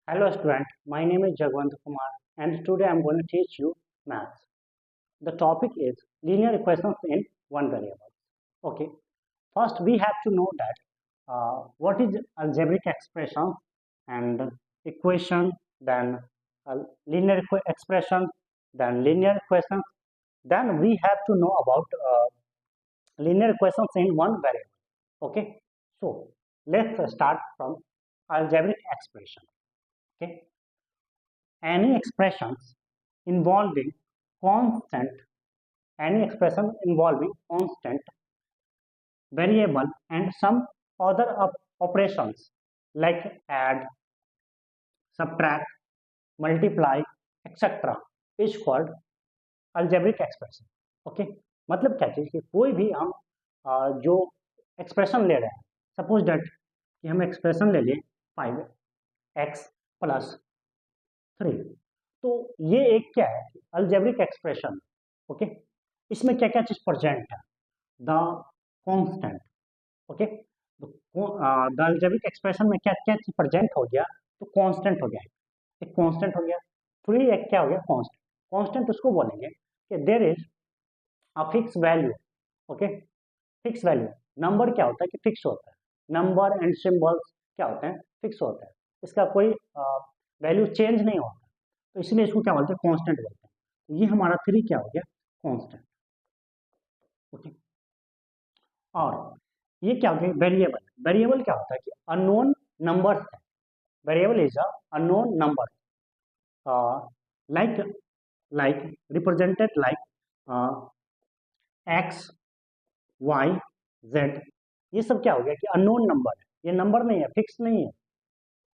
Hello student, my name is Jagwant Kumar and today I am going to teach you maths. The topic is linear equations in one variable. Okay, first we have to know that what is algebraic expression and equation, then linear expression, then linear equations. Then we have to know about linear equations in one variable. Okay, so let's start from algebraic expression. Okay, any expressions involving constant any expression involving constant variable and some other operations like add, subtract, multiply, etc. is called algebraic expression. Okay, मतलब क्या चीज कि कोई भी हम जो expression ले रहे हैं, सपोज दैट कि हम एक्सप्रेशन ले लिए 5x+3, तो ये एक क्या है अलजेब्रिक एक्सप्रेशन. ओके, इसमें क्या क्या चीज प्रेजेंट है? The constant. Okay, the algebraic expression में क्या क्या चीज प्रेजेंट हो गया? तो कांस्टेंट हो गया, एक कांस्टेंट हो गया. फिर एक क्या हो गया? कांस्टेंट. कांस्टेंट उसको बोलेंगे कि there is a fix value. Okay, fix value. Number क्या होता है कि फिक्स होता है. नंबर एंड सिंबल्स क्या होते हैं? फिक्स होता है. इसका कोई वैल्यू चेंज नहीं होता, तो इसलिए इसको क्या बोलते हैं? कांस्टेंट बोलते हैं. तो ये हमारा 3 क्या हो गया? कांस्टेंट. ओके, और ये क्या हो गया? वेरिएबल. वेरिएबल क्या होता है कि अननोन नंबर है. Variable is a unknown number, like represented like x, y, z. ये सब क्या हो गया कि अननोन नंबर है. ये नंबर नहीं है, फिक्स नहीं है.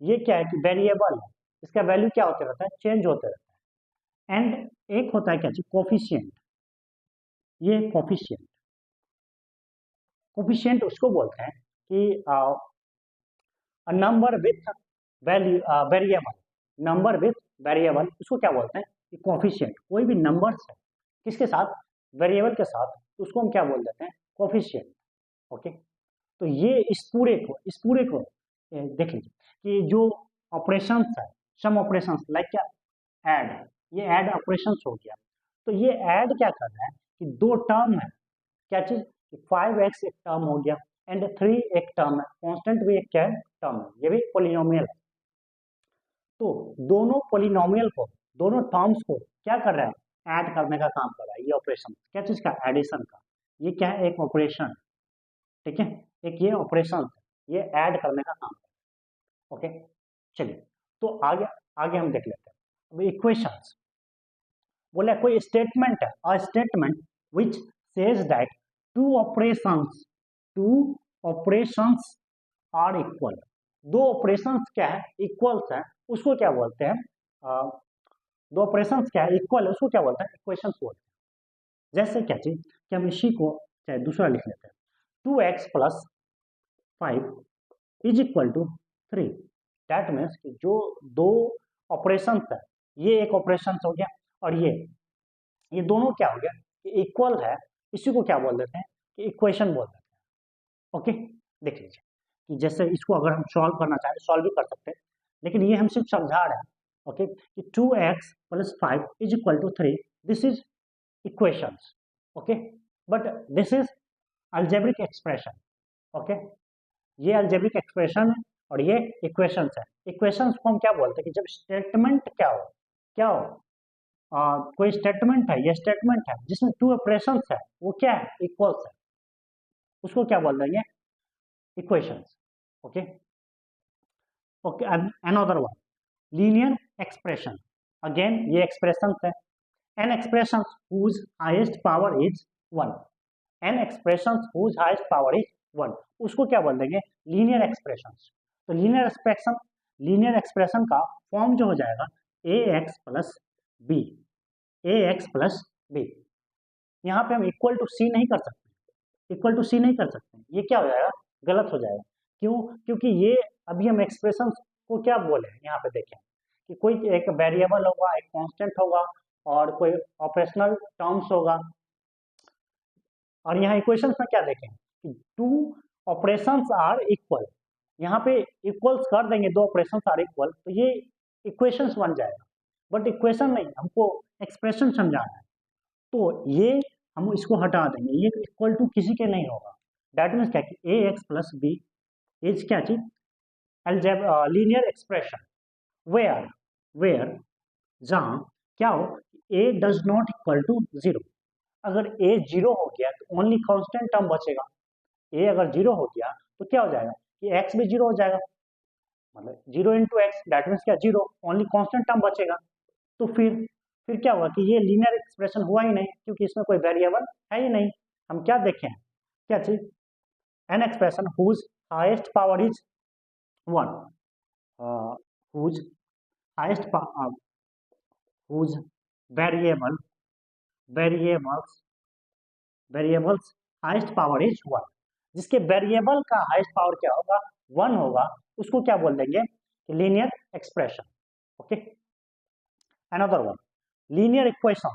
ये क्या है कि वेरिएबल है. इसका वैल्यू क्या होते रहता है? चेंज होते रहता है. एंड एक होता है क्या चीज? कोफिशिएंट. ये कोफिशिएंट. कोफिशिएंट उसको बोलते हैं कि number with value variable. Number with variable उसको क्या बोलते हैं? कि कोफिशिएंट. कोई भी नंबर्स है किसके साथ? वेरिएबल के साथ, तो उसको हम क्या बोल देते हैं? कोफिशिएंट. ओके, तो ये इस पूरे को देख लीजिए कि जो ऑपरेशंस है, सम ऑपरेशंस लाइक क्या? ऐड. ये ऐड ऑपरेशंस हो गया. तो ये ऐड क्या कर रहा है कि दो टर्म है. क्या चीज? 5x एक टर्म हो गया एंड 3 एक टर्म है. कांस्टेंट भी एक क्या है? टर्म है. ये भी पोलिनोमियल है. तो दोनों पोलिनोमियल को, दोनों टर्म्स को क्या कर रहा है? ऐड करने का काम कर रहा है. ये ऑपरेशन क्या चीज का? एडिशन का. ये क्या है? एक ऑपरेशन. ठीक है, एक ये ऑपरेशन, ये ऐड करने का काम कर रहा है. ओके, चलिए तो आगे आगे हम देख लेते हैं. अब इक्वेशंस बोले कोई स्टेटमेंट है, a statement which says that two operations are equal. दो ऑपरेशंस क्या है? इक्वल्स है. उसको क्या बोलते हैं? दो ऑपरेशंस क्या है? इक्वल है. उसको क्या बोलते हैं? इक्वेशंस बोलते हैं. जैसे क्या चीज कि हम इसी को चाहे दूसरा लिख लेते हैं. 2x+5 is equal to 3. That means कि जो दो ऑपरेशंस है, ये एक ऑपरेशन हो गया और ये दोनों क्या हो गया कि इक्वल है. इसी को क्या बोल देते हैं? कि इक्वेशन बोल देते हैं. ओके, देख लीजिए कि जैसे इसको अगर हम सॉल्व करना चाहें सॉल्व भी कर सकते हैं, लेकिन ये हम सिर्फ समझा रहे हैं. ओके, कि 2x+5 is equal to 3. This is equations. Okay, but this is algebraic expression. Okay, ये अलजेब्रिक एक्सप्रेशन है और ये इक्वेशंस है. इक्वेशंस को हम क्या बोलते हैं कि जब स्टेटमेंट क्या हो कोई स्टेटमेंट है, ये स्टेटमेंट है जिसमें टू ऑपरेशंस है, वो क्या है? इक्वल्स है. उसको क्या बोल देंगे? Equations. Okay, okay, another one linear expression. Again ये एक्सप्रेशन है. An expression whose highest power is 1. An expression whose highest power is 1, उसको क्या बोल देंगे? Linear expression. तो लीनियर एक्सप्रेशन का फॉर्म जो हो जाएगा ax+b. यहाँ पे हम इक्वल टू सी नहीं कर सकते. ये क्या हो जाएगा? गलत हो जाएगा. क्यों? क्योंकि ये अभी हम एक्सप्रेशन को क्या बोले हैं यहाँ पे देखें कि कोई एक वेरिएबल होगा, एक कांस्टेंट होगा और कोई ऑपरेशनल टर्म्स होगा. और यहाँ इक्वेशंस में क्या देखें कि टू ऑपरेशंस आर इक्वल. यहाँ पे इक्वल्स कर देंगे, दो ऑपरेशंस आर इक्वल, तो ये इक्वेशंस बन जाएगा, बट इक्वेशन नहीं, हमको एक्सप्रेशन समझाना है। तो ये हम इसको हटा देंगे, ये इक्वल टू किसी के नहीं होगा। दैट मीन्स क्या कि A X plus B is क्या चीज, लीनियर एक्सप्रेशन वेयर जहाँ क्या हो, A does not equal to zero. अगर ए जीरो हो गया तो ओनली कांस्टेंट टर्म बचेगा। ए अगर जीरो हो गया तो क्या हो जाएगा कि एक्स भी जीरो हो जाएगा, मतलब zero into x that means क्या, जीरो, ओनली कांस्टेंट टर्म बचेगा। तो फिर क्या हुआ कि ये लीनियर एक्सप्रेशन हुआ ही नहीं, क्योंकि इसमें कोई वेरिएबल है ही नहीं। हम क्या देखें, क्या चीज, an expression whose highest power is one, whose highest whose variables highest power is one, जिसके वेरिएबल का हाईएस्ट पावर क्या होगा, वन होगा, उसको क्या बोल देंगे, linear expression. Okay, another one, linear equation,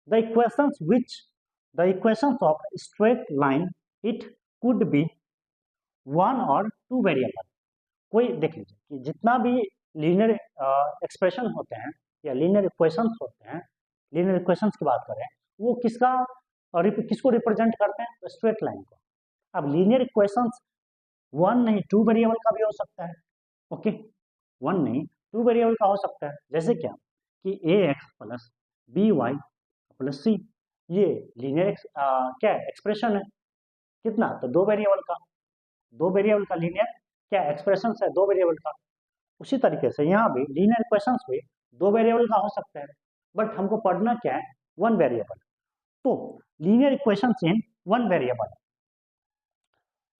the equations of straight line, it could be one or two variable। कोई देख लीजिए कि जितना भी लीनियर एक्सप्रेशन होते हैं या लीनियर इक्वेशंस होते हैं, लीनियर इक्वेशंस की बात करें, वो किसको रिप्रेजेंट करते हैं, तो स्ट्रेट लाइन को। अब लीनियर इक्वेशंस वन नहीं टू वेरिएबल का भी हो सकता है। ओके, वन नहीं टू वेरिएबल का हो सकता है, जैसे क्या कि A X plus B Y plus C, ये लीनियर क्या एक्सप्रेशन है, कितना, तो दो वेरिएबल का लीनियर क्या एक्सप्रेशन है, दो वेरिएबल का। उसी तरीके से यहाँ भी लीनियर इक्वेशंस भी दो वेरिएबल का हो सकता है, बट हमको पढ़ना क्या है, वन वेरिएबल। तो linear equations in one variable,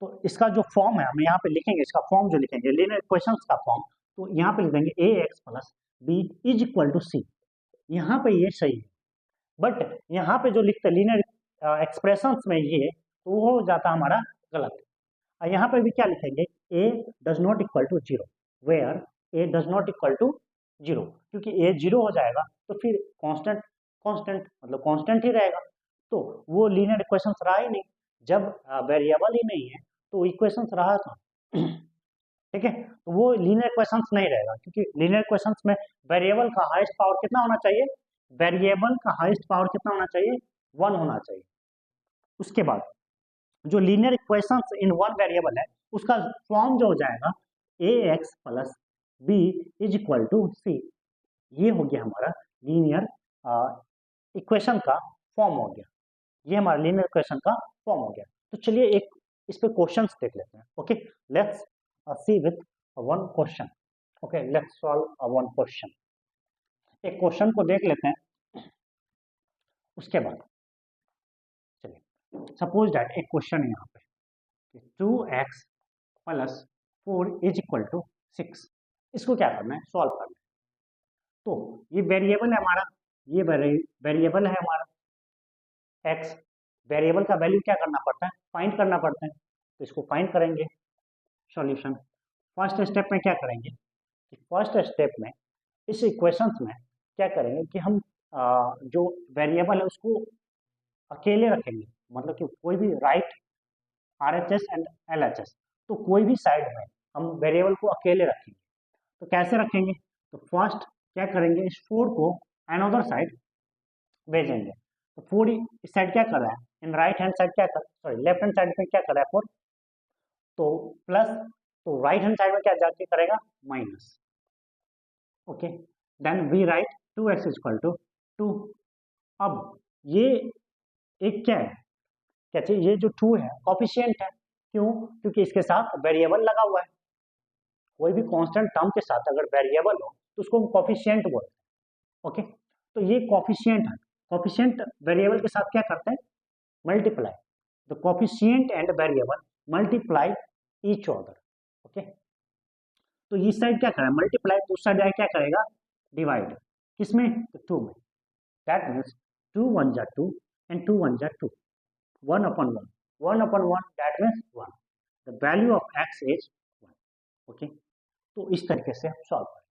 तो इसका जो फॉर्म है हम यहाँ पे लिखेंगे, इसका फॉर्म जो लिखेंगे लीनियर इक्वेशंस का फॉर्म, तो यहाँ पे लिख देंगे A X plus B is equal to C. यहाँ पे ये सही है, बट यहाँ पे जो लिखते हैं लीनियर एक्सप्रेशंस में ये, तो वो हो जाता हमारा गलत। और यहाँ पे भी क्या लिखेंगे, A does not equal to zero, where A does not equal to zero, क्योंकि ए जीरो हो जाएगा तो फिर कांस्टेंट मतलब कांस्टेंट ही रहेगा, तो वो लीनियर इक्वेशंस रहा ही नहीं। जब वेरिएबल ही नहीं है तो इक्वेशंस रहा था ठीक है, तो वो लीनियर इक्वेशंस नहीं रहेगा, क्योंकि लीनियर इक्वेशंस में वेरिएबल का हाईएस्ट पावर कितना होना चाहिए, वेरिएबल का हाईएस्ट पावर कितना होना चाहिए, वन होना चाहिए। उसके बाद जो linear equations in one variable है, उसका फॉर्म जो हो जाएगा A X plus B is equal to C. ये हो गया हमारा लीनियर इक्वेशन का फॉर्म हो गया, ये हमारा लीनियर इक्वेशन का फॉर्म हो गया। तो चलिए एक इस पे क्वेश्चंस देख लेते हैं। Okay, let's see with one question. Okay, let's solve one question. एक क्वेश्चन को देख लेते हैं, उसके बाद चलिए सपोज दैट एक क्वेश्चन है यहाँ पे 2x plus 4 is equal to 6। इसको क्या करना है, सॉल्व करना है। तो ये वेरिएबल है हमारा, ये वेरिएबल है हमारा x, वेरिएबल का वैल्यू क्या करना पड़ता है, फाइंड करना पड़ता है। तो इसको फाइंड करेंगे, सॉल्यूशन फर्स्ट स्टेप में क्या करेंगे कि फर्स्ट स्टेप में इस इक्वेशंस में क्या करेंगे कि हम जो वेरिएबल है उसको अकेले रखेंगे, मतलब कि कोई भी राइट RHS एंड LHS, तो कोई भी साइड में हम वेरिएबल को अकेले रखेंगे। तो कैसे रखेंगे, तो फर्स्ट क्या करेंगे, इस 4 को अनदर साइड भेजेंगे। तो 4 इस साइड क्या कर रहा है, इन राइट हैंड साइड क्या कर, सॉरी लेफ्ट हैंड साइड में क्या कर रहा है 4, तो प्लस, तो राइट हैंड साइड में क्या जाके करेगा, minus. Okay, then we write 2x equal to 2। अब ये एक क्या है, क्या चाहिए, ये जो 2 है कॉफिशिएंट है, क्यों, क्योंकि इसके साथ वेरिएबल लगा हुआ है। कोई भी कांस्टेंट टर्म के साथ अगर वेरिएबल हो तो उसको हम कॉफिशिएंट बोलते हैं। ओके, तो ये कॉफिशिएंट है, कॉफिशिएंट वेरिएबल के साथ क्या करते हैं, multiply, the coefficient and variable multiply each other. Okay, तो इस साइड क्या करें, मल्टीप्लाई, तो उस साइड क्या करेगा, डिवाइड, किसमें, तो 2 में। दैट मीन्स 2 1 जा 2 एंड 2 1 जा 2, 1 upon 1, 1 upon 1 that means 1, the value of x is 1। Okay, तो इस तरीके से हम सॉल्व करें।